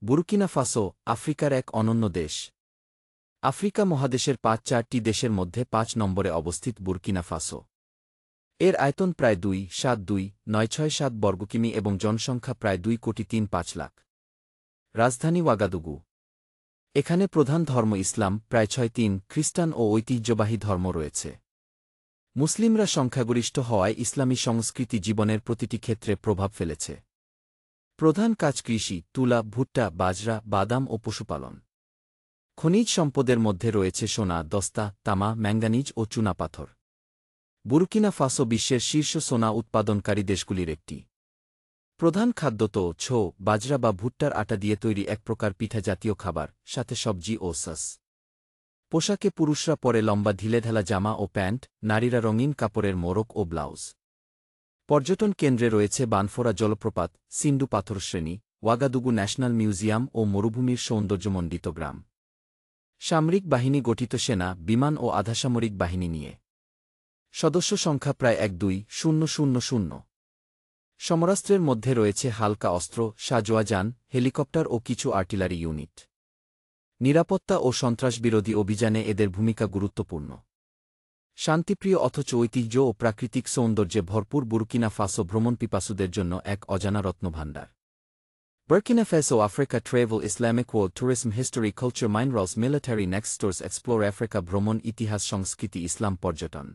Burkina Faso আফ্রিকার এক অনন্য দেশ। আফ্রিকা মহাদেশের ৫-৪টি দেশের মধ্যে ৫ নম্বরে অবস্থিত বুরকিনা ফাসো। এর আয়তন প্রায় ২.৭২.৯৬৭ বর্গকিমি এবং জনসংখ্যা প্রায় ২,৩৫,০০,০০০। রাজধানী ওয়াগাদুগু। এখানে প্রধান ধর্ম ইসলাম, প্রায় ৬.৩, খ্রিস্টান ও ঐতিহ্যবাহী ধর্ম রয়েছে। মুসলিমরা সংখ্যাগরিষ্ঠ হওয়ায় ইসলামী সংস্কৃতি জীবনের প্রতিটি ক্ষেত্রে প্রভাব ফেলেছে। প্রধান কাজ কৃষি, তুলা, ভুট্টা, বাজরা, বাদাম ও পশুপালন। খনিজ সম্পদের মধ্যে রয়েছে সোনা, দস্তা, তামা, ম্যাঙ্গানিজ ও চুনাপাথর। বুরকিনা ফাসো বিশ্বের শীর্ষ সোনা উৎপাদনকারী দেশগুলির একটি। প্রধান খাদ্য ছো, বাজরা বা ভুট্টার আটা দিয়ে তৈরি এক প্রকার পিঠা জাতীয় খাবার, সাথে সবজি ও সস। পোশাকে পুরুষরা পরে লম্বা ঢিলেঢালা জামা ও প্যান্ট, নারীরা রঙিন কাপড়ের মোড়ক ও ব্লাউজ। পর্যটন কেন্দ্রে রয়েছে বানফোরা জলপ্রপাত, সিন্ডু পাথরশ্রেণী, ওয়াগাদুগু ন্যাশনাল মিউজিয়াম ও মরুভূমির সৌন্দর্যমণ্ডিত গ্রাম। সামরিক বাহিনী গঠিত সেনা, বিমান ও আধাসামরিক বাহিনী নিয়ে। সদস্য সংখ্যা প্রায় ১-২-০০০। সমরাস্ত্রের মধ্যে রয়েছে হালকা অস্ত্র, সাঁজোয়া যান, হেলিকপ্টার ও কিছু আর্টিলারি ইউনিট। নিরাপত্তা ও সন্ত্রাসবিরোধী অভিযানে এদের ভূমিকা গুরুত্বপূর্ণ। শান্তিপ্রিয় অথচ ঐতিহ্য ও প্রাকৃতিক সৌন্দর্যে ভরপুর বুরকিনা ফাসো ভ্রমণপিপাসুদের জন্য এক অজানা রত্নভাণ্ডার। Burkina Faso Africa Travel Islamic World Tourism History Culture Minerals Military Next Stores Explore Africa ভ্রমণ ইতিহাস সংস্কৃতি ইসলাম পর্যটন।